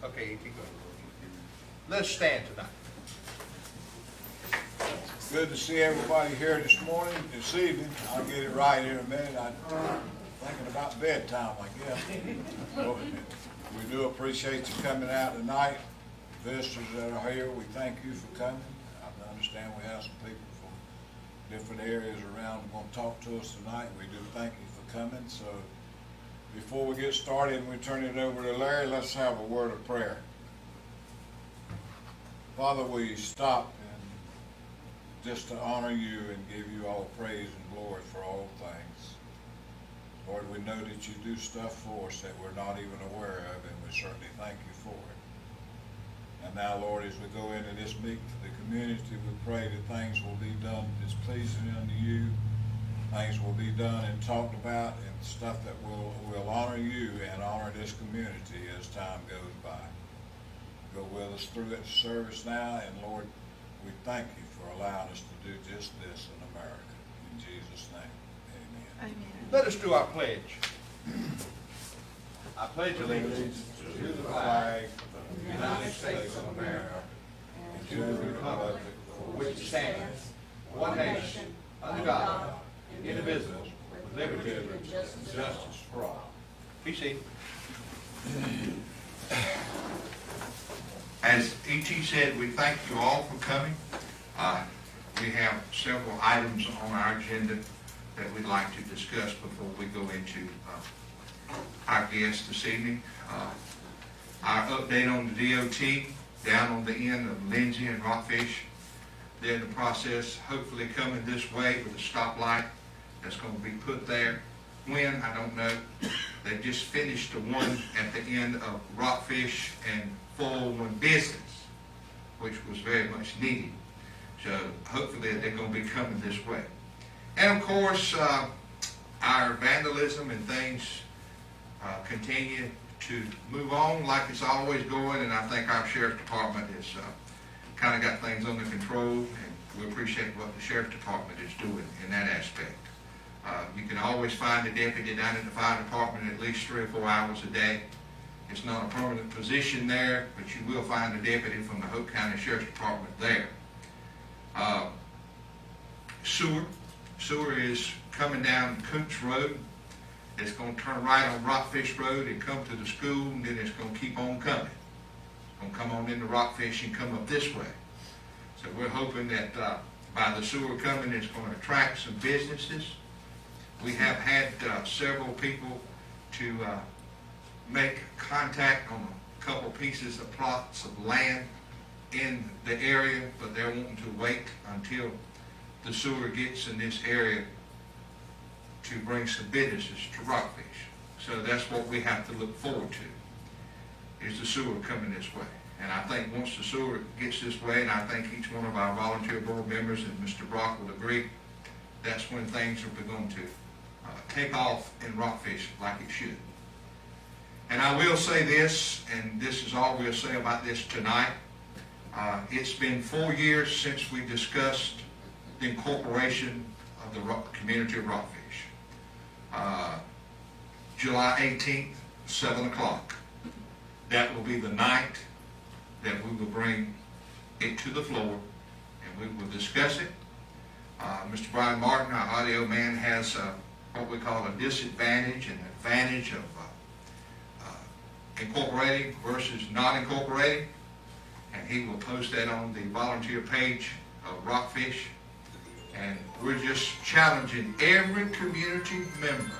Okay, you keep going. Let's stand tonight. Good to see everybody here this evening. I'll get it right in a minute. I'm thinking about bedtime, I guess. Well, we do appreciate you coming out tonight. Visitors that are here, we thank you for coming. I understand we have some people from different areas around who want to talk to us tonight. We do thank you for coming. So before we get started and we turn it over to Larry, let's have a word of prayer. Father, we stop just to honor you and give you all praise and glory for all things. Lord, we know that you do stuff for us that we're not even aware of, and we certainly thank you for it. And now, Lord, as we go into this meeting for the community, we pray that things will be done that's pleasing unto you. Things will be done and talked about, and stuff that will honor you and honor this community as time goes by. Go with us through that service now, and Lord, we thank you for allowing us to do just this in America. In Jesus' name, amen. Amen. Let us do our pledge. I pledge allegiance to the flag of the United States of America and to the republic for which it stands, one nation, under God, indivisible, with liberty and justice for all. Be seated. As E.T. said, we thank you all for coming. We have several items on our agenda that we'd like to discuss before we go into our guests this evening. Our update on the DOT down on the end of Lindsay and Rockfish. They're in the process, hopefully coming this way with a stoplight that's going to be put there. When, I don't know. They just finished the one at the end of Rockfish and 401 Business, which was very much needed. So hopefully they're going to be coming this way. And of course, our vandalism and things continue to move on like it's always going, and I think our Sheriff's Department has kind of got things under control, and we appreciate what the Sheriff's Department is doing in that aspect. You can always find a deputy down at the fire department at least 3 or 4 hours a day. It's not a permanent position there, but you will find a deputy from the Hoke County Sheriff's Department there. Sewer is coming down Coots Road. It's going to turn right on Rockfish Road and come to the school, and then it's going to keep on coming. It's going to come on into Rockfish and come up this way. So we're hoping that by the sewer coming, it's going to attract some businesses. We have had several people to make contact on a couple pieces of plots of land in the area, but they're wanting to wait until the sewer gets in this area to bring some businesses to Rockfish. So that's what we have to look forward to, is the sewer coming this way. And I think once the sewer gets this way, and I think each one of our volunteer board members and Mr. Brock will agree, that's when things are going to take off in Rockfish like it should. And I will say this, and this is all we'll say about this tonight. It's been 4 years since we discussed the incorporation of the community of Rockfish. July 18th, 7 o'clock. That will be the night that we will bring it to the floor and we will discuss it. Mr. Brian Martin, our audio man, has what we call a disadvantage and advantage of incorporating versus not incorporating, and he will post that on the volunteer page of Rockfish. And we're just challenging every community member,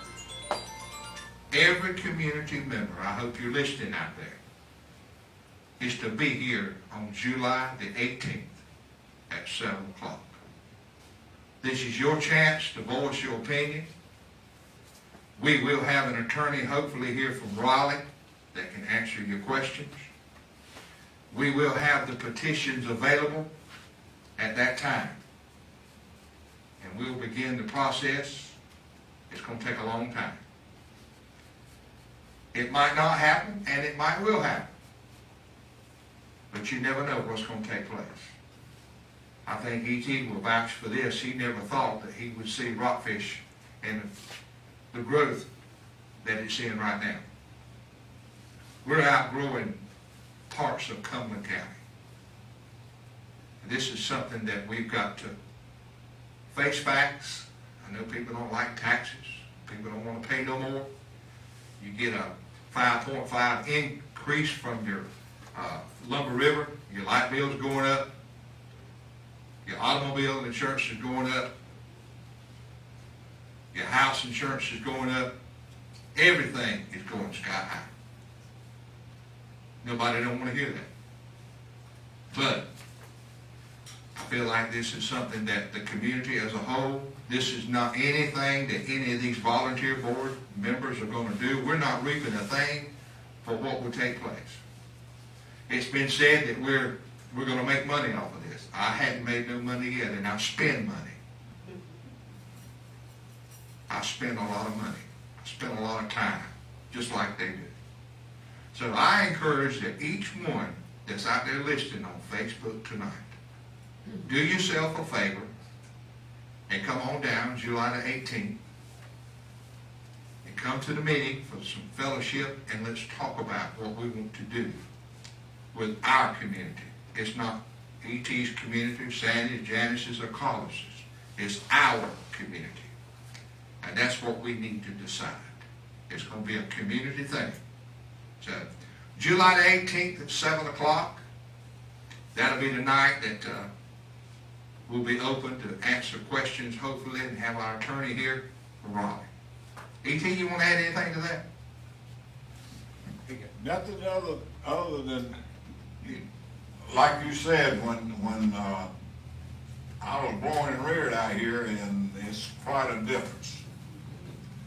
I hope you're listening out there, is to be here on July the 18th at 7 o'clock. This is your chance to voice your opinion. We will have an attorney hopefully here from Raleigh that can answer your questions. We will have the petitions available at that time. And we'll begin the process. It's going to take a long time. It might not happen, and it might will happen. But you never know what's going to take place. I think E.T. will vouch for this. He never thought that he would see Rockfish and the growth that it's in right now. We're outgrowing parts of Cumberland County. This is something that we've got to face facts. I know people don't like taxes. People don't want to pay no more. You get a 5.5 increase from your lumber river. Your light bill's going up. Your automobile insurance is going up. Your house insurance is going up. Everything is going sky high. Nobody don't want to hear that. But I feel like this is something that the community as a whole, this is not anything that any of these volunteer board members are going to do. We're not reaping a thing for what will take place. It's been said that we're going to make money off of this. I hadn't made no money yet, and I spend money. I spend a lot of money. I spend a lot of time, just like they do. So I encourage that each one that's out there listening on Facebook tonight, do yourself a favor and come on down July the 18th and come to the meeting for some fellowship, and let's talk about what we want to do with our community. It's not E.T.'s community, Sandy's, Janice's, or Collis's. It's our community. And that's what we need to decide. It's going to be a community thing. So, July the 18th at 7 o'clock, that'll be the night that we'll be open to answer questions, hopefully, and have our attorney here for Raleigh. E.T., you want to add anything to that? Nothing other than, like you said, when I was born and reared out here, and it's quite a difference.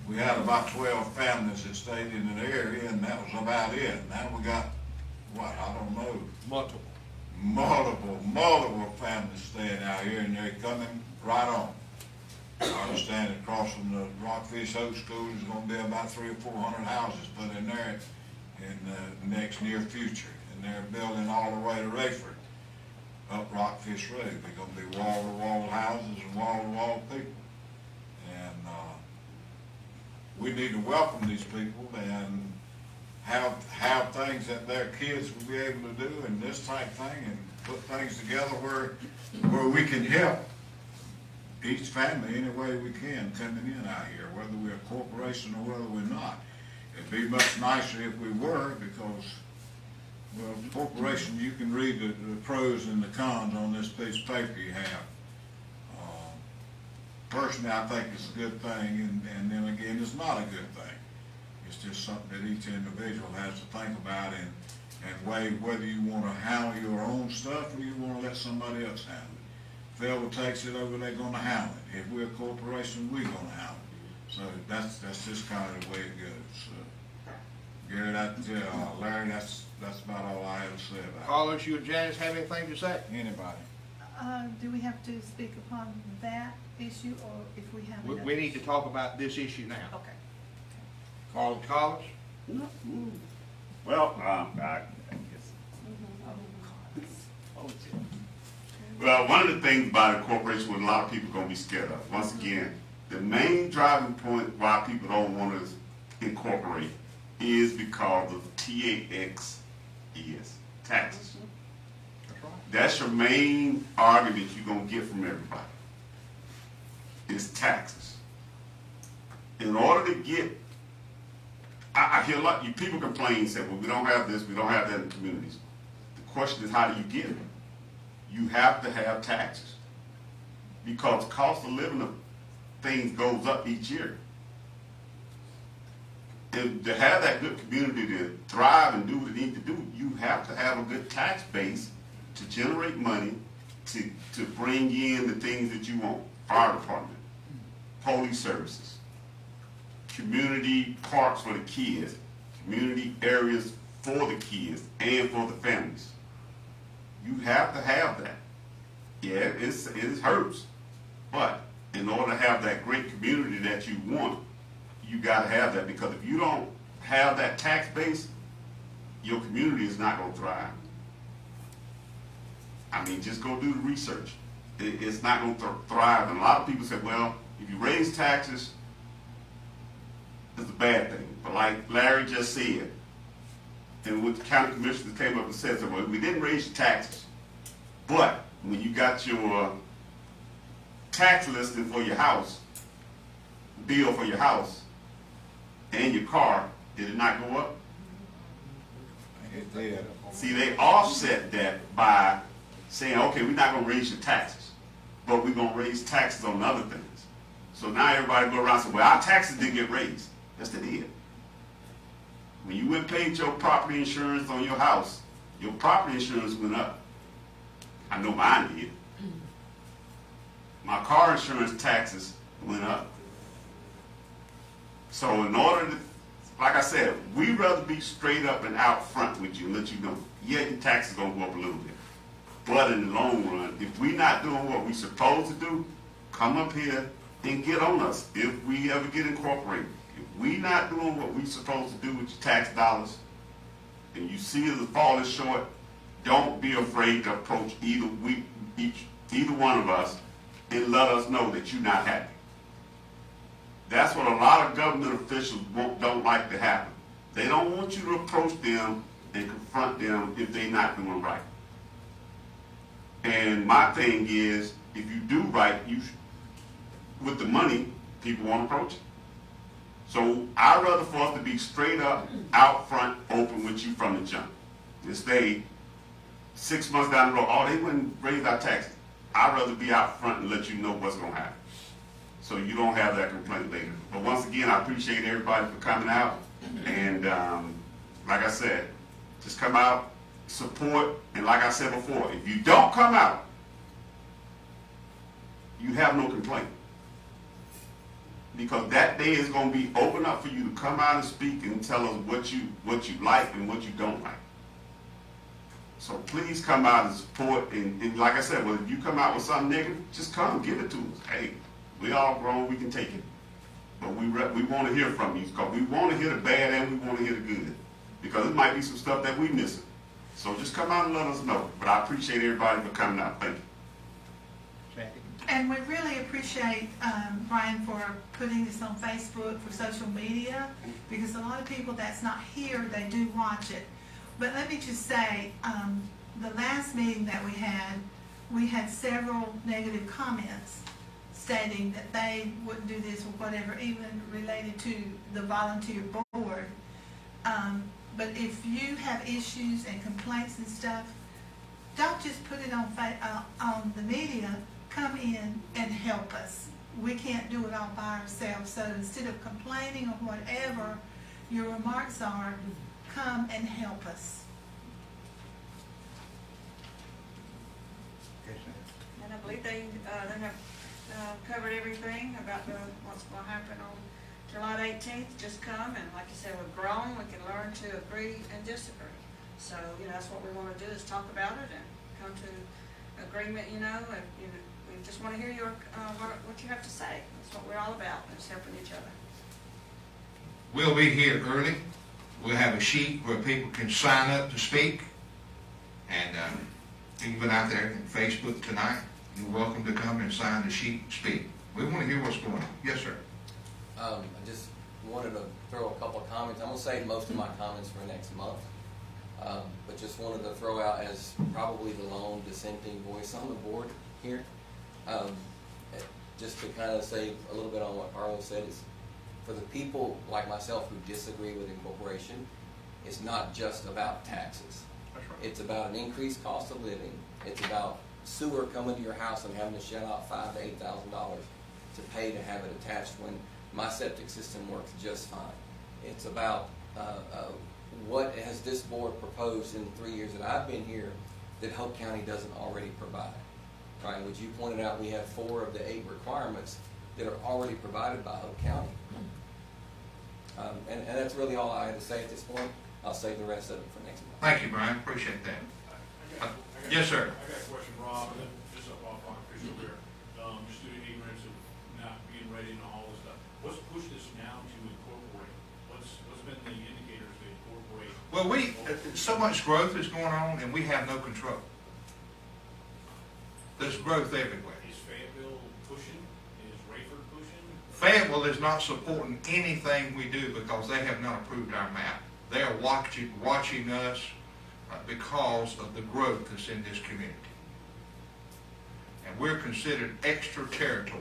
We had about 12 families that stayed in the area, and that was about it. Now we got, what, I don't know. Multiple families staying out here, and they're coming right on. I understand across from the Rockfish Hoke School, there's going to be about 300 or 400 houses put in there in the next near future. And they're building all the way to Rayford, up Rockfish Road. They're going to be wall-to-wall houses and wall-to-wall people. And we need to welcome these people and have things that their kids will be able to do and this type thing, and put things together where we can help each family any way we can coming in out here, whether we're a corporation or whether we're not. It'd be much nicer if we were, because, well, corporation, you can read the pros and the cons on this piece of paper you have. Personally, I think it's a good thing, and then again, it's not a good thing. It's just something that each individual has to think about and weigh whether you want to handle your own stuff or you want to let somebody else handle it. If Phil takes it over, they're going to handle it. If we're a corporation, we're going to handle it. So that's just kind of the way it goes. Gary, Larry, that's about all I have to say about it. Carlos, you and Janice have anything to say? Anybody? Do we have to speak upon that issue, or if we have another? We need to talk about this issue now. Okay. Carlos? Well, I guess. Well, one of the things about a corporation, what a lot of people are going to be scared of, once again, the main driving point why people don't want to incorporate is because of TAX is taxes. That's your main argument you're going to get from everybody, is taxes. In order to get, I hear a lot, people complain and say, well, we don't have this, we don't have that in communities. The question is, how do you get it? You have to have taxes, because the cost of living of things goes up each year. And to have that good community to thrive and do what it needs to do, you have to have a good tax base to generate money to bring in the things that you want. Fire department, police services, community parks for the kids, community areas for the kids and for the families. You have to have that. Yeah, it hurts, but in order to have that great community that you want, you got to have that, because if you don't have that tax base, your community is not going to thrive. I mean, just go do the research. It's not going to thrive. And a lot of people say, well, if you raise taxes, is a bad thing. But like Larry just said, and what the county commissioners came up and said, well, we didn't raise your taxes, but when you got your tax listing for your house, bill for your house, and your car, did it not go up? It did. See, they offset that by saying, okay, we're not gonna raise your taxes, but we're gonna raise taxes on other things. So now everybody go around and say, well, our taxes didn't get raised. Yes, they did. When you went and paid your property insurance on your house, your property insurance went up. I know mine did. My car insurance taxes went up. So in order to, like I said, we'd rather be straight up and out front with you and let you know, yeah, your taxes gonna go up a little bit. But in the long run, if we're not doing what we're supposed to do, come up here and get on us if we ever get incorporated. If we're not doing what we're supposed to do with your tax dollars, and you see us falling short, don't be afraid to approach either one of us and let us know that you're not happy. That's what a lot of government officials don't like to happen. They don't want you to approach them and confront them if they're not doing right. And my thing is, if you do right, with the money, people won't approach it. So I'd rather for us to be straight up, out front, open with you from the jump. Instead, 6 months down the road, oh, they wouldn't raise our taxes. I'd rather be out front and let you know what's going to happen, so you don't have that complaint later. But once again, I appreciate everybody for coming out. And like I said, just come out, support, and like I said before, if you don't come out, you have no complaint. Because that day is going to be open up for you to come out and speak and tell us what you like and what you don't like. So please come out and support. And like I said, well, if you come out with something negative, just come, give it to us. Hey, we all grown, we can take it. But we want to hear from you, because we want to hear the bad and we want to hear the good. Because it might be some stuff that we missing. So just come out and let us know. But I appreciate everybody for coming out. Thank you. And we really appreciate Brian for putting this on Facebook, for social media, because a lot of people that's not here, they do watch it. But let me just say, the last meeting that we had several negative comments stating that they wouldn't do this or whatever, even related to the volunteer board. But if you have issues and complaints and stuff, don't just put it on the media. Come in and help us. We can't do it all by ourselves. So instead of complaining or whatever your remarks are, come and help us. And I believe they have covered everything about what's going to happen on July 18th. Just come, and like you said, we're grown. We can learn to agree and disagree. So that's what we want to do, is talk about it and come to agreement. And we just want to hear what you have to say. That's what we're all about, is helping each other. We'll be here early. We'll have a sheet where people can sign up to speak. And you've been out there on Facebook tonight. You're welcome to come and sign the sheet and speak. We want to hear what's going on. Yes, sir. I just wanted to throw a couple of comments. I'm going to save most of my comments for next month. But just wanted to throw out, as probably the lone dissenting voice on the board here, just to kind of say a little bit on what Carlos said, is for the people like myself who disagree with incorporation, it's not just about taxes. That's right. It's about an increased cost of living. It's about sewer coming to your house and having to shell out $5,000 to $8,000 to pay to have it attached when my septic system works just fine. It's about what has this board proposed in the 3 years that I've been here that Hoke County doesn't already provide. Right? Which you pointed out, we have 4 of the 8 requirements that are already provided by Hoke County. And that's really all I had to say at this point. I'll save the rest of it for next month. Thank you, Brian. Appreciate that. Yes, sir. I got a question, Rob, and then just up off on official here. Just due to ignorance of not being ready and all this stuff. What's pushed us now to incorporate? What's been the indicators to incorporate? Well, so much growth is going on, and we have no control. There's growth everywhere. Is Fayetteville pushing? Is Rayford pushing? Fayetteville is not supporting anything we do because they have not approved our map. They are watching us because of the growth that's in this community. And we're considered extra territory.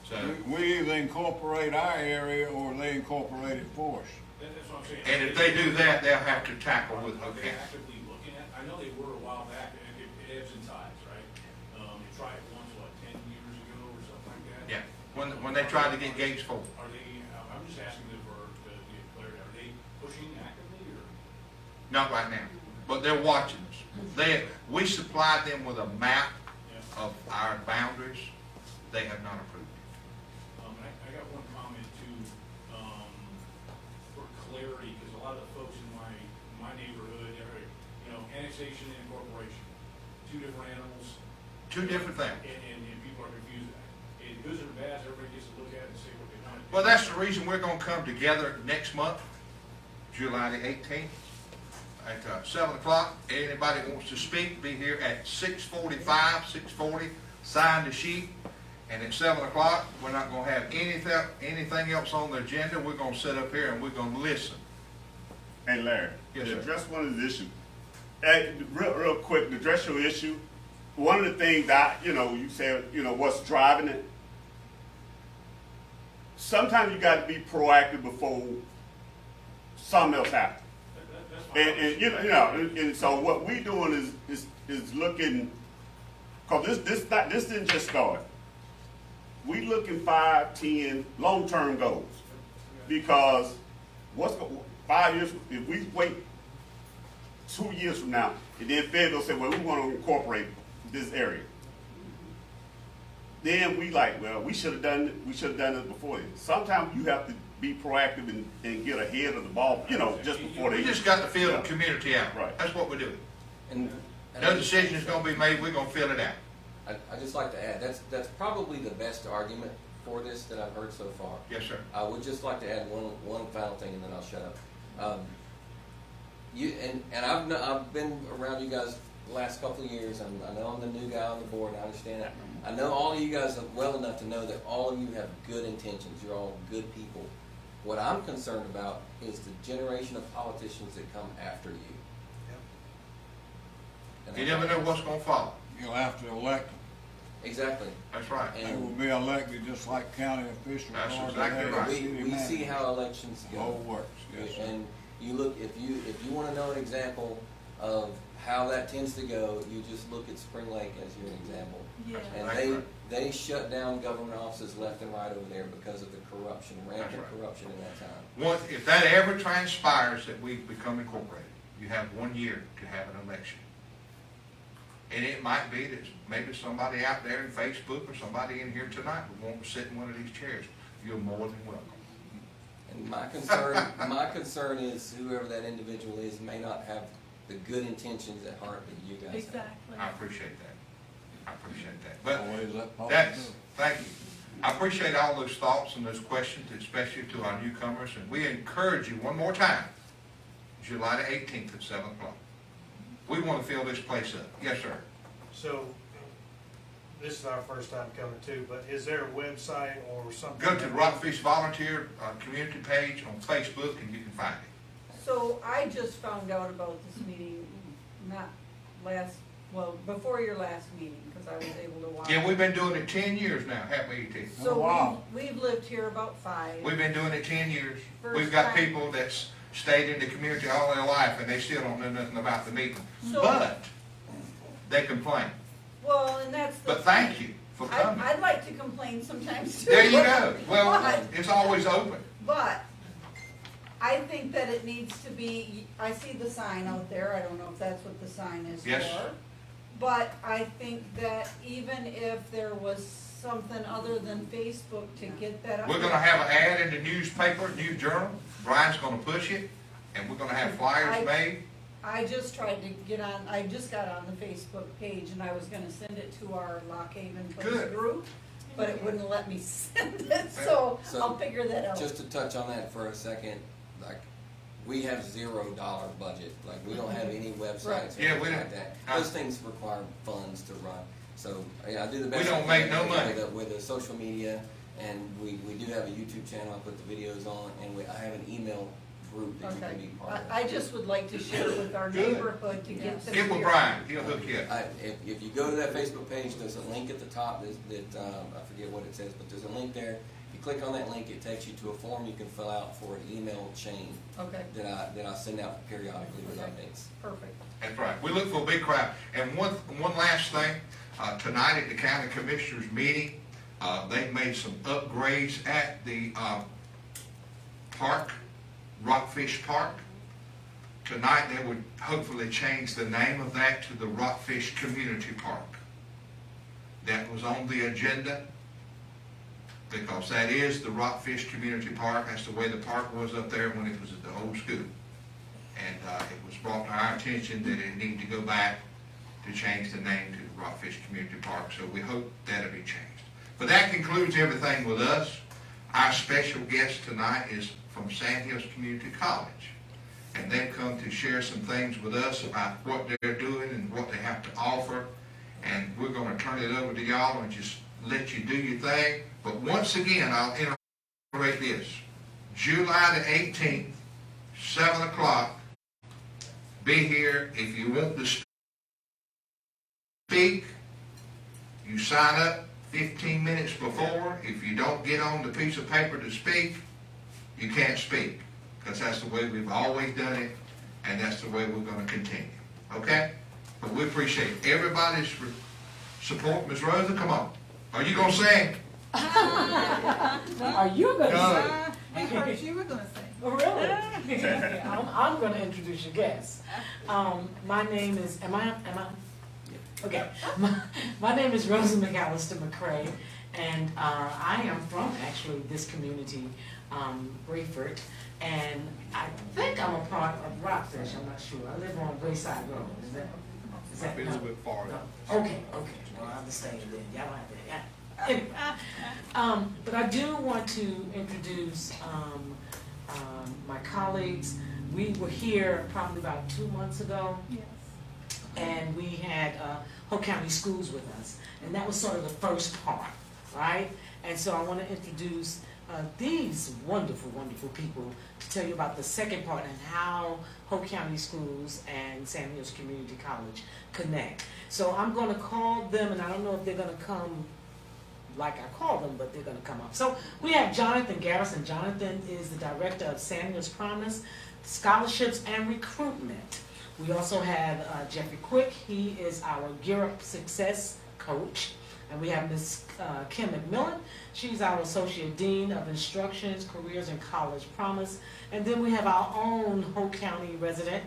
So, We either incorporate our area or they incorporate it for us. That's what I'm saying. and if they do that, they'll have to tackle with Are Hoke they County. actively looking at, I know they were a while back, and it ebbs and tides, right? They tried it once, 10 years ago or something like that? Yeah, when they tried to get Gates Ford. Are they, I'm just asking them to get clarity, are they pushing actively, or? Not right now, but they're watching us. We supplied them with a map of our boundaries. They have not approved it. I got one comment too, for clarity, because a lot of the folks in my neighborhood, annexation and incorporation, two different animals. Two different things. And people are confused. It goes or bad, everybody gets to look at it and say what they want. Well, that's the reason we're gonna come together next month, July the 18th, at 7 o'clock. Anybody wants to speak, be here at 6:45, 6:40, sign the sheet. And at 7 o'clock, we're not gonna have anything else on the agenda. We're gonna sit up here and we're gonna listen. Hey Larry, Yes, to sir. address one of the issues, real quick, to address your issue, one of the things that, you said, what's driving it, sometimes you got to be proactive before something else happens. That's fine. And so what we doing is looking, cause this didn't just start. We looking 5, 10 long-term goals, because 5 years, if we wait 2 years from now, and then Fed will say, well, we want to incorporate this area. Then we we should have done it before then. Sometimes you have to be proactive and get ahead of the ball, just before they. We just got to fill the Yeah. community out. Right. That's what we're doing. And No decision is gonna be made, we're gonna fill it out. I just like to add, that's probably the best argument for this that I've heard so far. Yes, sir. I would just like to add one final thing, and then I'll shut up. I've been around you guys the last couple of years. I know I'm the new guy on the board, and I understand that. I know all of you guys well enough to know that all of you have good intentions. You're all good people. What I'm concerned about is the generation of politicians that come after you. And You never know what's gonna follow. You'll have to elect them. Exactly. That's right. They will be elected just like county officials. That's are exactly today, right. city We see managers. how elections The go. whole works, yes, sir. And you look, if you want to know an example of how that tends to go, you just look at Spring Lake as your example. Yeah. And That's right. they shut down government offices left and right over there because of the corruption, rampant That's right. corruption in that time. If that ever transpires that we become incorporated, you have 1 year to have an election. And it might be that maybe somebody out there in Facebook or somebody in here tonight would want to sit in one of these chairs. You're more than welcome. And my concern is whoever that individual is may not have the good intentions at heart that you guys have. Exactly. I appreciate that. I appreciate that. But Always that that's, possibility. thank you. I appreciate all those thoughts and those questions, especially to our newcomers. And we encourage you one more time, July the 18th at 7 o'clock. We want to fill this place up. Yes, sir. So, this is our first time coming too, but is there a website or something? Go to the Rockfish Volunteer Community page on Facebook and you can find it. So I just found out about this meeting, before your last meeting, because I was able to watch. Yeah, we've been doing it 10 years now, haven't we, E.T.? So Oh, wow. we've lived here about 5. We've been doing it 10 years. First We've got time. people that's stayed in the community all their life and they still don't know nothing about the meeting. So- But they complain. Well, and that's the. But thank you for coming. I'd like to complain sometimes too. There you go. Well, But- it's always open. But I think that it needs to be, I see the sign out there, I don't know if that's what the sign is for. Yes. But I think that even if there was something other than Facebook to get that up. We're gonna have an ad in the newspaper, News Journal. Brian's gonna push it, and we're gonna have flyers made. I just tried to get on, I just got on the Facebook page and I was gonna send it to our Lock Haven Place Good. group, but it wouldn't let me send it, so So, I'll figure that out. Just to touch on that for a second, like, we have $0 budget, like, we don't have any websites or Right. Yeah, anything we don't. like that. Those things require funds to run, so, I do the best. We don't I make can no money. With the social media, And we do have a YouTube channel, I put the videos on, and I have an email group that you can be part of. I just would like to share it with our neighborhood to get them Get with here. Brian, he'll hook you up. If you go to that Facebook page, there's a link at the top that I forget what it says, but there's a link there. If you click on that link, it takes you to a form you can fill out for an email chain Okay, that I send out periodically with Okay. updates. perfect. That's right. We look for a big crowd. And one last thing, tonight at the county commissioners meeting, they've made some upgrades at the park, Rockfish Park. Tonight they would hopefully change the name of that to the Rockfish Community Park. That was on the agenda because that is the Rockfish Community Park. That's the way the park was up there when it was at the old school. And it was brought to our attention that it needed to go back to change the name to the Rockfish Community Park. So we hope that'll be changed. But that concludes everything with us. Our special guest tonight is from Sandhills Community College. And they've come to share some things with us about what they're doing and what they have to offer. And we're going to turn it over to y'all and just let you do your thing. But once again, I'll reiterate this. July the 18th, 7 o'clock, be here. If you want to speak, you sign up 15 minutes before. If you don't get on the piece of paper to speak, you can't speak. Because that's the way we've always done it, and that's the way we're going to continue. Okay? But we appreciate everybody's support. Ms. Rosa, come on. Are you going to sing? Are you going to No. We heard you were gonna say. Oh, really? I'm going to introduce your guest. My name is, am I? Okay. My name is Rosa McAllister McCrae, and I am from actually this community, Brayford, and I think I'm a part of Rockfish. I'm not sure. I live on Wayside Road. Is that A little bit far. no? Okay. Well, I understand then. Y'all don't have to. Yeah. Anyway, but I do want to introduce my colleagues. We were here probably about 2 months ago, Yes. and we had Hoke County Schools with us, and that was sort of the first part, right? And so I want to introduce these wonderful, wonderful people to tell you about the second part and how Hoke County Schools and Sandhills Community College connect. So I'm going to call them, and I don't know if they're going to come like I called them, but they're going to come up. So we have Jonathan Garrison. Jonathan is the director of Sandhills Promise, Scholarships and Recruitment. We also have Jeffrey Quick. He is our Gear Up Success coach. And we have Ms. Kim McMillan. She's our Associate Dean of Instructions, Careers, and College Promise. And then we have our own Hoke County resident,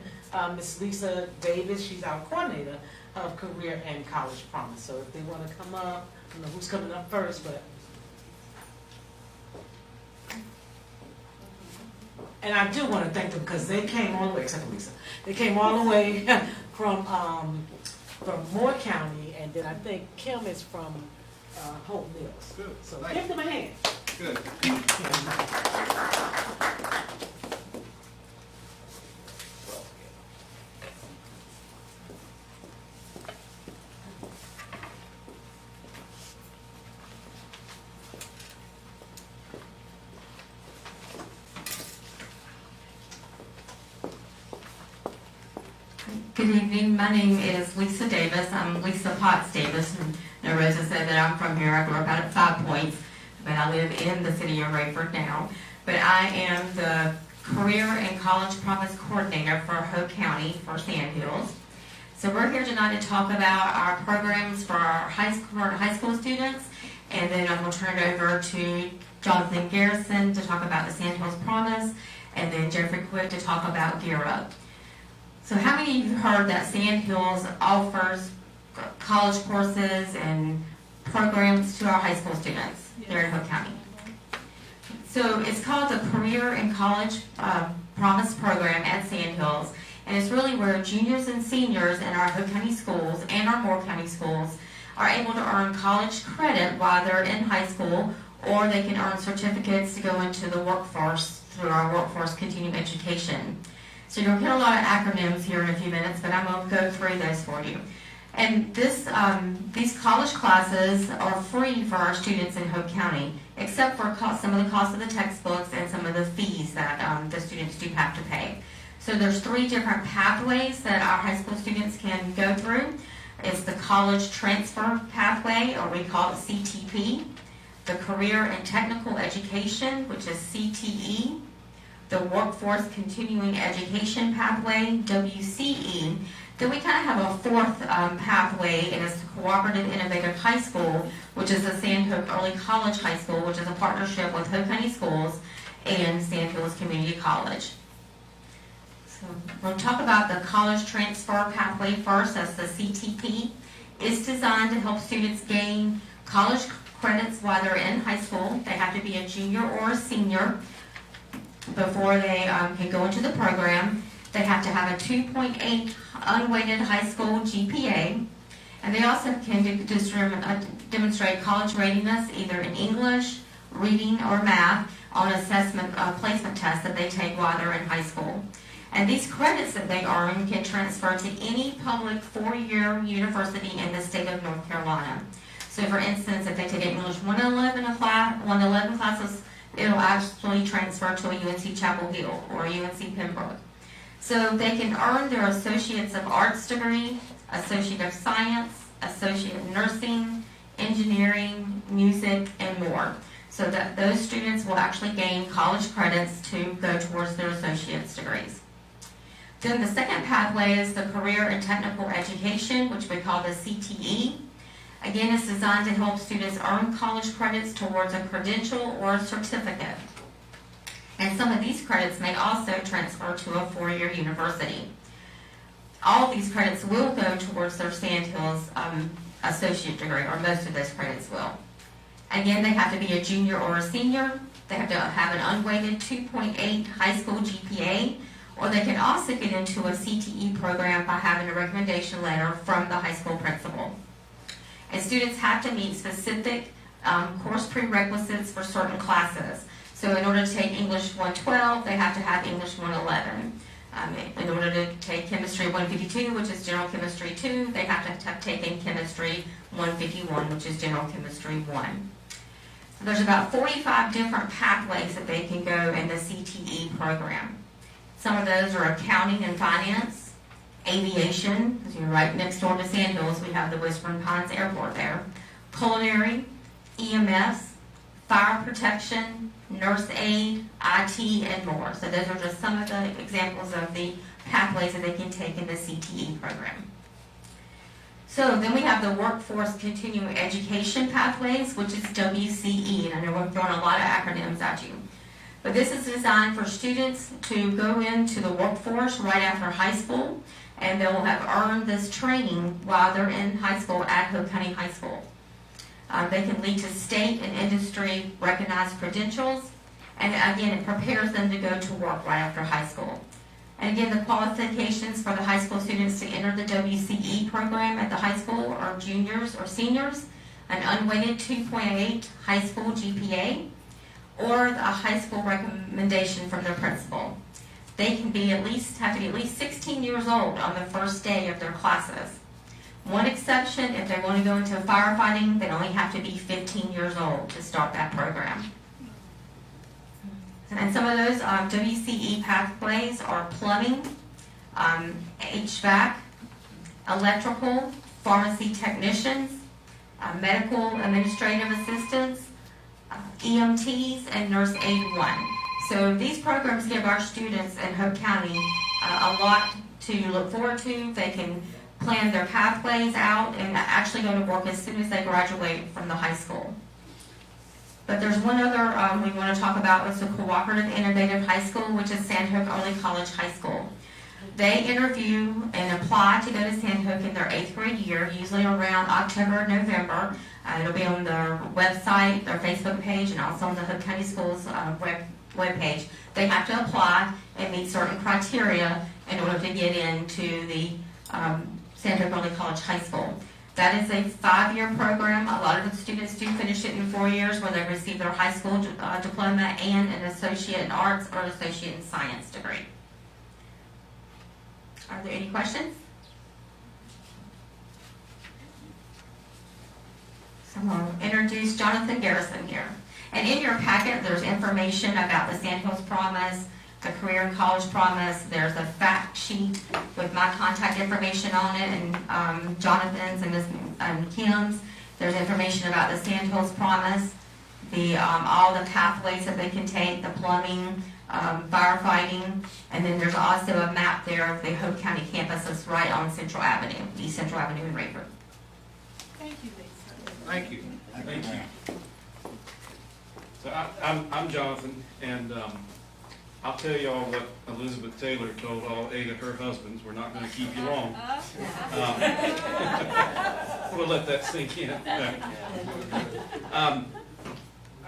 Ms. Lisa Davis. She's our coordinator of Career and College Promise. So if they want to come up, I don't know who's coming up first, but. And I do want to thank them because they came all the way, except for Lisa. They came all the way from Moore County, and then I think Kim is from Hope Mills. Good. So Thank give you. them a hand. Good. Good evening. My name is Lisa Davis. I'm Lisa Potts Davis, and Rosa said that I'm from here. I grew up out at 5 Points, but I live in the city of Rayford now. But I am the Career and College Promise Coordinator for Hoke County for Sandhills. So we're here tonight to talk about our programs for our high school students, and then I'm going to turn it over to Jonathan Garrison to talk about the Sandhills Promise, and then Jeffrey Quick to talk about Gear Up. So how many of you heard that Sandhills offers college courses and programs to our high school students here in Hoke County? So it's called the Career and College Promise Program at Sandhills, and it's really where juniors and seniors in our Hoke County schools and our Moore County schools are able to earn college credit while they're in high school, or they can earn certificates to go into the workforce through our workforce continuing education. So you'll get a lot of acronyms here in a few minutes, but I'm going to go through those for you. And these college classes are free for our students in Hoke County. except for some of the cost of the textbooks and some of the fees that the students do have to pay. So there's 3 different pathways that our high school students can go through. It's the college transfer pathway, or we call it CTP, the career and technical education, which is CTE, the workforce continuing education pathway, WCE. Then we kind of have a 4th pathway, and it's Cooperative Innovative High School, which is the Sandhills Early College High School, which is a partnership with Hoke County Schools and Sandhills Community College. So we'll talk about the college transfer pathway first. That's the CTP. It's designed to help students gain college credits while they're in high school. They have to be a junior or a senior before they can go into the program. They have to have a 2.8 unweighted high school GPA, and they also can demonstrate college readiness either in English, reading, or math on assessment placement tests that they take while they're in high school. And these credits that they earn can transfer to any public 4-year university in the state of North Carolina. So for instance, if they take English 111 classes, it'll actually transfer to a UNC Chapel Hill or a UNC Pembroke. So they can earn their Associates of Arts degree, Associate of Science, Associate of Nursing, Engineering, Music, and more. So that those students will actually gain college credits to go towards their associate's degrees. Then the second pathway is the Career and Technical Education, which we call the CTE. Again, it's designed to help students earn college credits towards a credential or a certificate. And some of these credits may also transfer to a 4-year university. All of these credits will go towards their Sandhills associate degree, or most of those credits will. Again, they have to be a junior or a senior. They have to have an unweighted 2.8 high school GPA, or they can also get into a CTE program by having a recommendation letter from the high school principal. And students have to meet specific course prerequisites for certain classes. So in order to take English 112, they have to have English 111. In order to take Chemistry 152, which is General Chemistry 2, they have to have taken Chemistry 151, which is General Chemistry 1. So there's about 45 different pathways that they can go in the CTE program. Some of those are accounting and finance, aviation, because you're right next door to Sandhills, we have the Whispering Pines Airport there, culinary, EMS, fire protection, nurse aid, IT, and more. So those are just some of the examples of the pathways that they can take in the CTE program. So then we have the Workforce Continuing Education Pathways, which is WCE, and I know we're throwing a lot of acronyms at you. But this is designed for students to go into the workforce right after high school, and they will have earned this training while they're in high school at Hoke County High School. They can lead to state and industry recognized credentials, and again, it prepares them to go to work right after high school. And again, the qualifications for the high school students to enter the WCE program at the high school are juniors or seniors, an unweighted 2.8 high school GPA, or a high school recommendation from their principal. They can be have to be at least 16 years old on the first day of their classes. One exception, if they want to go into firefighting, they only have to be 15 years old to start that program. And some of those WCE pathways are plumbing, HVAC, electrical, pharmacy technicians, medical administrative assistants, EMTs, and nurse aid 1. So these programs give our students in Hoke County a lot to look forward to. They can plan their pathways out and actually go to work as soon as they graduate from the high school. But there's one other we want to talk about is the Cooperative Innovative High School, which is Sandhook Early College High School. They interview and apply to go to Sandhook in their 8th grade year, usually around October or November. It'll be on their website, their Facebook page, and also on the Hoke County Schools webpage. They have to apply and meet certain criteria in order to get into the Sandhook Early College High School. That is a 5-year program. A lot of the students do finish it in 4 years where they receive their high school diploma and an Associate in Arts or Associate in Science degree. Are there any questions? So I'll introduce Jonathan Garrison here. And in your packet, there's information about the Sandhills Promise, the Career and College Promise. There's a fact sheet with my contact information on it, and Jonathan's and Ms. Kim's. There's information about the Sandhills Promise, all the pathways that they can take, the plumbing, firefighting, and then there's also a map there of the Hoke County campus that's right on Central Avenue, East Central Avenue in Rayford. Thank you, Lisa. Thank you. Thank you. So I'm Jonathan, and I'll tell y'all what Elizabeth Taylor told all 8 of her husbands. We're not going to keep you long. We'll let that sink in.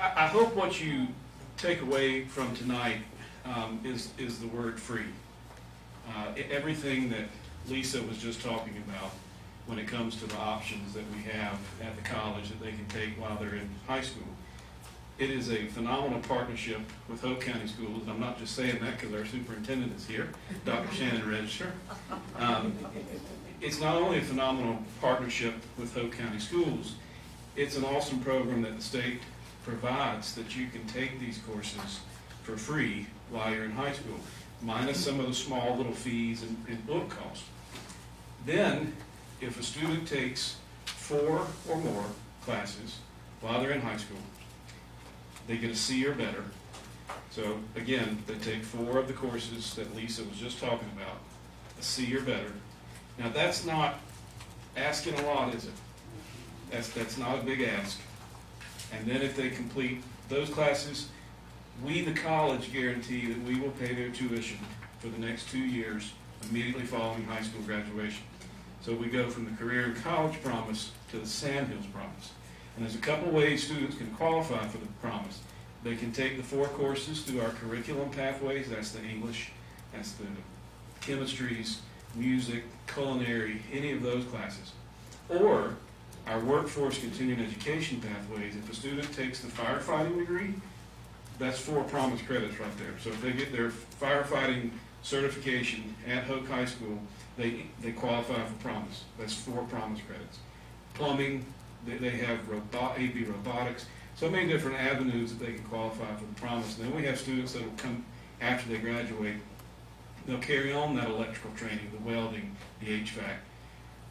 I hope what you take away from tonight is the word free. Everything that Lisa was just talking about when it comes to the options that we have at the college that they can take while they're in high school. It is a phenomenal partnership with Hoke County Schools. I'm not just saying that because our superintendent is here, Dr. Shannon Register. It's not only a phenomenal partnership with Hoke County Schools, it's an awesome program that the state provides that you can take these courses for free while you're in high school, minus some of the small little fees and book costs. Then, if a student takes 4 or more classes while they're in high school, they get a C or better. So again, they take 4 of the courses that Lisa was just talking about, a C or better. Now that's not asking a lot, is it? That's not a big ask. And then if they complete those classes, we, the college, guarantee that we will pay their tuition for the next 2 years immediately following high school graduation. So we go from the Career and College Promise to the Sandhills Promise. And there's a couple ways students can qualify for the promise. They can take the 4 courses through our curriculum pathways. That's the English, that's the chemistries, music, culinary, any of those classes. Or our workforce continuing education pathways. If a student takes the firefighting degree, that's 4 promise credits right there. So if they get their firefighting certification at Hoke High School, they qualify for promise. That's 4 promise credits. Plumbing, they have AB robotics, so many different avenues that they can qualify for the promise. And then we have students that will come after they graduate. They'll carry on that electrical training, the welding, the HVAC.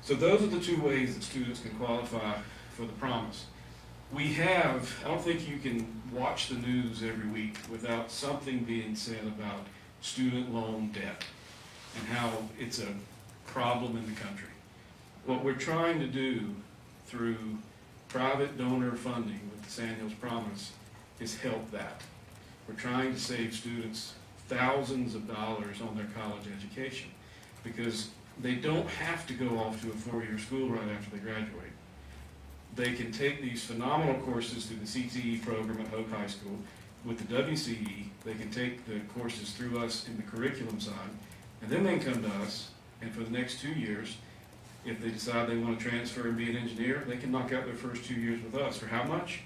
So those are the 2 ways that students can qualify for the promise. We have, I don't think you can watch the news every week without something being said about student loan debt and how it's a problem in the country. What we're trying to do through private donor funding with the Sandhills Promise is help that. We're trying to save students thousands of dollars on their college education because they don't have to go off to a 4-year school right after they graduate. They can take these phenomenal courses through the CTE program at Hoke High School. With the WCE, they can take the courses through us in the curriculum side, and then they can come to us, and for the next 2 years, if they decide they want to transfer and be an engineer, they can knock out their first 2 years with us. For how much?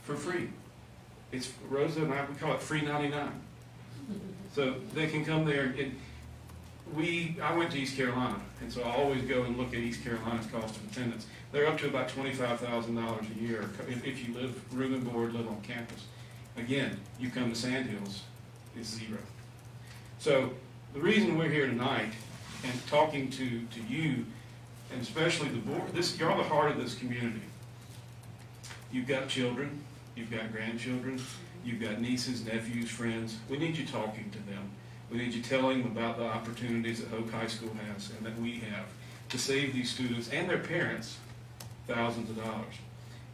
For free. It's, Rosa and I, we call it free 99. So they can come there, and I went to East Carolina, and so I always go and look at East Carolina's cost of attendance. They're up to about $25,000 a year if you live room and board, live on campus. Again, you come to Sandhills, it's 0. So the reason we're here tonight and talking to you, and especially the board, you're the heart of this community. You've got children, you've got grandchildren, you've got nieces, nephews, friends. We need you talking to them. We need you telling them about the opportunities that Hoke High School has and that we have to save these students and their parents thousands of dollars.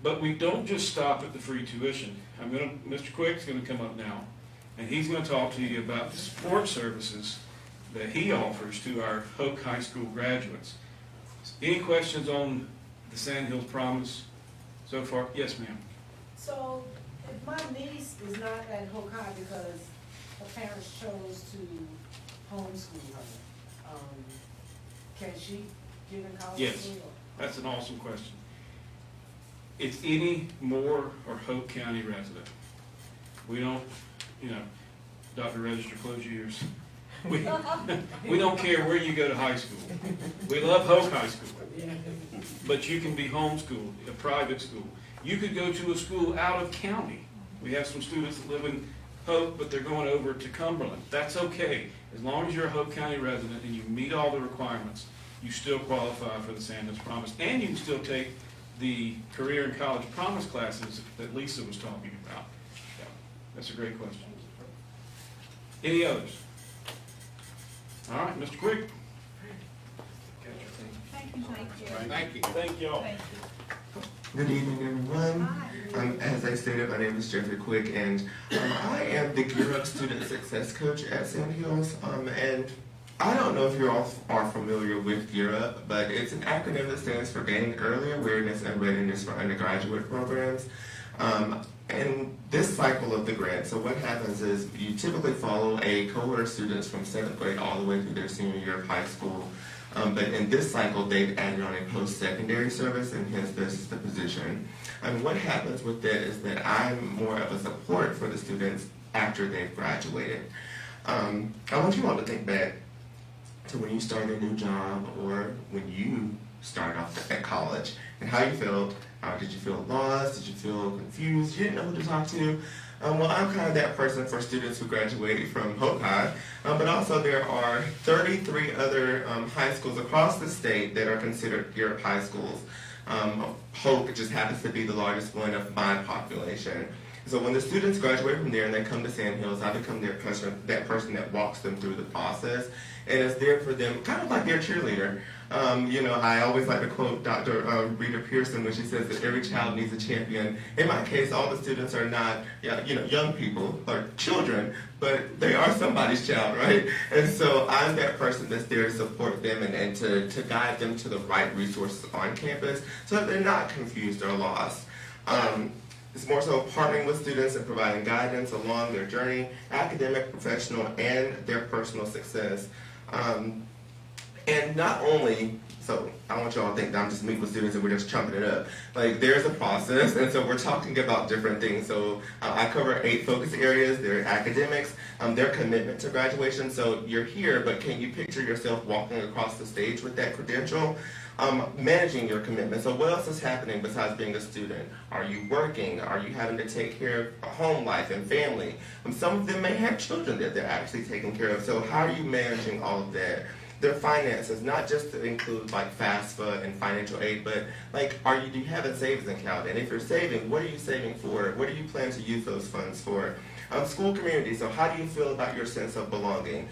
But we don't just stop at the free tuition. Mr. Quick's going to come up now, and he's going to talk to you about the support services that he offers to our Hoke High School graduates. Any questions on the Sandhills Promise so far? Yes, ma'am. So, if my niece is not at Hoke High because her parents chose to homeschool her, can she get in college? Yes. That's an awesome question. It's any Moore or Hoke County resident. We don't, Dr. Register, close your ears. We don't care where you go to high school. We love Hoke High School. But you can be homeschooled, a private school. You could go to a school out of county We have some students that live in Hoke, but they're going over to Cumberland. That's okay. As long as you're a Hoke County resident and you meet all the requirements, you still qualify for the Sandhills Promise. And you can still take the Career and College Promise classes that Lisa was talking about. Yeah, that's a great question. Any others? All right, Mr. Quick. Thank you, John. Thank you. Thank you all. Thank you. Good evening, everyone. Hi. As I stated, my name is Jeffrey Quick, and I am the Gear Up Student Success Coach at Sandhills. And I don't know if you all are familiar with Gear Up, but it's an acronym that stands for Gaining Early Awareness and Readiness for Undergraduate Programs. And this cycle of the grant, so what happens is you typically follow a cohort of students from 7th grade all the way through their senior year of high school. But in this cycle, they've added on a post-secondary service, and hence this is the position. And what happens with that is that I'm more of a support for the students after they've graduated. I want you all to think back to when you started a new job or when you started off at college and how you felt. Did you feel lost? Did you feel confused? You didn't know who to talk to? Well, I'm kind of that person for students who graduated from Hoke High, but also there are 33 other high schools across the state that are considered Gear Up high schools. Hoke just happens to be the largest one of my population. So when the students graduate from there and they come to Sandhills, I become that person that walks them through the process and is there for them, kind of like their cheerleader. I always like to quote Dr. Rita Pearson when she says that every child needs a champion. In my case, all the students are not, young people or children, but they are somebody's child, right? And so I'm that person that's there to support them and to guide them to the right resources on campus so that they're not confused or lost. It's more so partnering with students and providing guidance along their journey, academic, professional, and their personal success. And not only, so I want you all to think that I'm just meeting with students and we're just chumping it up. Like, there's a process, and so we're talking about different things. So I cover 8 focus areas. They're academics, their commitment to graduation. So you're here, but can you picture yourself walking across the stage with that credential? Managing your commitment. So what else is happening besides being a student? Are you working? Are you having to take care of home life and family? Some of them may have children that they're actually taking care of. So how are you managing all of that? Their finances, not just to include like FAFSA and financial aid, but like, do you have a savings account? And if you're saving, what are you saving for? What do you plan to use those funds for? School community, so how do you feel about your sense of belonging?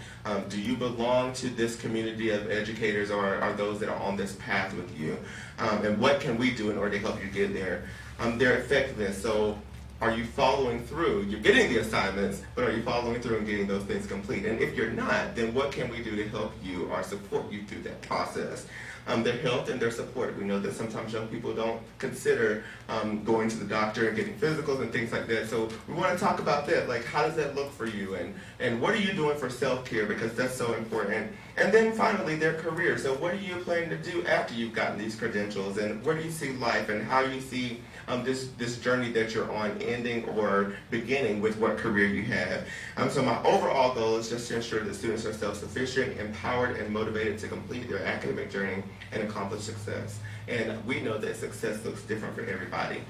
Do you belong to this community of educators, or are those that are on this path with you? And what can we do in order to help you get there? Their effectiveness, so are you following through? You're getting the assignments, but are you following through and getting those things complete? And if you're not, then what can we do to help you or support you through that process? Their health and their support. We know that sometimes young people don't consider going to the doctor and getting physicals and things like that. So we want to talk about that. Like, how does that look for you? And what are you doing for self-care? Because that's so important. And then finally, their career. So what are you planning to do after you've gotten these credentials? And where do you see life and how you see this journey that you're on ending or beginning with what career you have? So my overall goal is just to ensure that students are self-sufficient, empowered, and motivated to complete their academic journey and accomplish success. And we know that success looks different for everybody.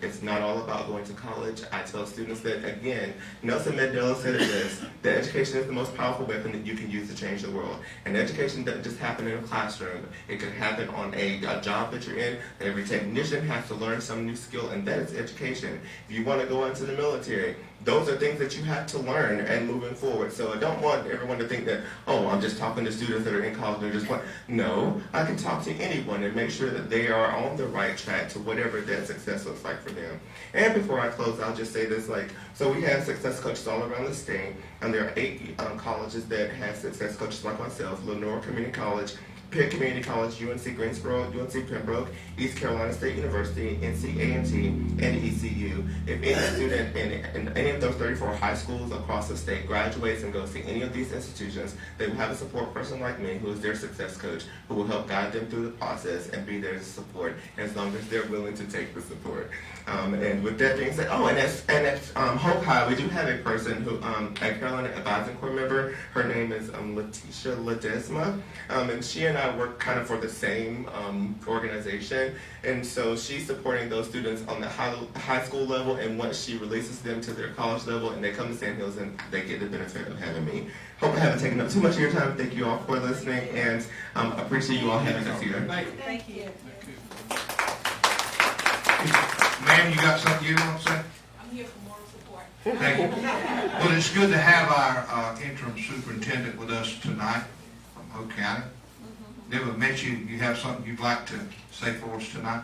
It's not all about going to college. I tell students that, again, Nelson Mandela said it best, that education is the most powerful weapon that you can use to change the world. And education doesn't just happen in a classroom. It can happen on a job that you're in. Every technician has to learn some new skill, and that is education. If you want to go into the military, those are things that you have to learn and moving forward. So I don't want everyone to think that, oh, I'm just talking to students that are in college and just want. No, I can talk to anyone and make sure that they are on the right track to whatever that success looks like for them. And before I close, I'll just say this, so we have success coaches all around the state, and there are 8 colleges that have success coaches like myself: Lenore Community College, Pitt Community College, UNC Greensboro, UNC Pembroke, East Carolina State University, NC A&T, and ECU. If any student in any of those 34 high schools across the state graduates and goes to any of these institutions, they will have a support person like me who is their success coach, who will help guide them through the process and be there to support as long as they're willing to take the support. And with that being said, and at Hoke High, we do have a person who, a Carolina Advising Corps member. Her name is Letitia Ledesma, and she and and I work kind of for the same organization, and so she's supporting those students on the high school level, and once she releases them to their college level and they come to Sandhills, and they get the benefit of having me. Hope I haven't taken up too much of your time. Thank you all for listening, and appreciate you all having us here. Thank you. Ma'am, you got something you want to say? I'm here for moral support. Thank you. Well, it's good to have our interim superintendent with us tonight from Hoke County. Never met you. You have something you'd like to say for us tonight?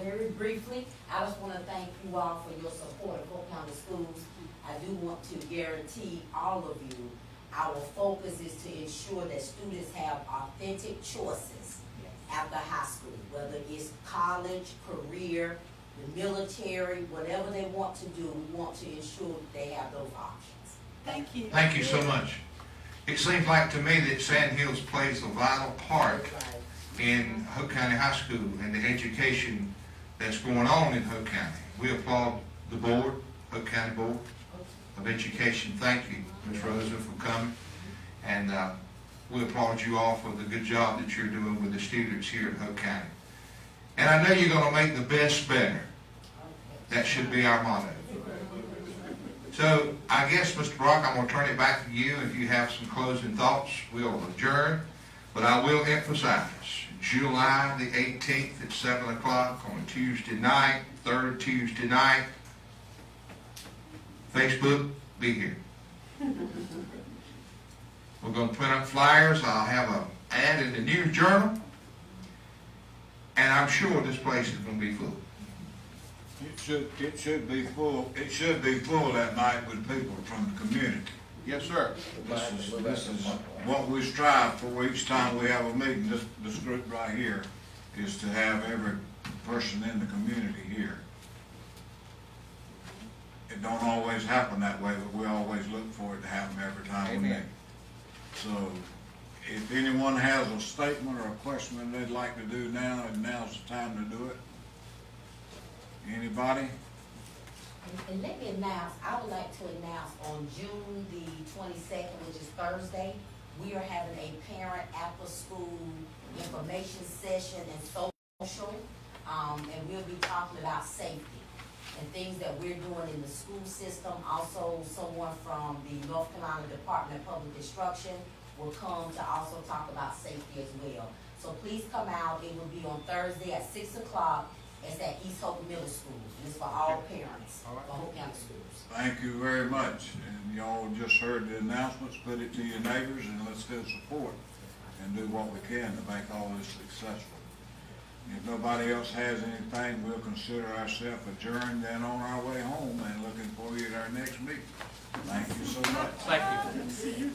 Very briefly, I just want to thank you all for your support of Hoke County Schools. I do want to guarantee all of you, our focus is to ensure that students have authentic choices after high school, whether it's college, career, the military, whatever they want to do, we want to ensure that they have those options. Thank you. Thank you so much. It seems like to me that Sandhills plays a vital part in Hoke County High School and the education that's going on in Hoke County. We applaud the board, Hoke County Board of Education. Thank you, Ms. Rosa, for coming. And we applaud you all for the good job that you're doing with the students here at Hoke County. And I know you're going to make the best better. That should be our motto. So I guess, Mr. Brock, I'm going to turn it back to you. If you have some closing thoughts, we'll adjourn. But I will emphasize, July the 18th at 7 o'clock on a Tuesday night, third Tuesday night. Facebook, be here. We're going to print up flyers. I'll have an ad in the News Journal. And I'm sure this place is going to be full. It should be full. It should be full that night with people from the community. Yes, sir. This is what we strive for each time we have a meeting. This group right here is to have every person in the community here. It don't always happen that way, but we always look for it to happen every time we meet. So if anyone has a statement or a question they'd like to do now, and now's the time to do it. Anybody? And let me announce, I would like to announce on June the 22nd, which is Thursday, we are having a parent after-school information session and social, and we'll be talking about safety and things that we're doing in the school system. Also, someone from the North Carolina Department of Public Instruction will come to also talk about safety as well. So please come out. It will be on Thursday at 6 o'clock. It's at East Hope Middle School. It's for all parents for Hoke County Schools. Thank you very much. And y'all just heard the announcements. Put it to your neighbors and let's go support and do what we can to make all this successful. If nobody else has anything, we'll consider ourselves adjourned and on our way home and looking for you at our next meeting. Thank you so much. Thank you.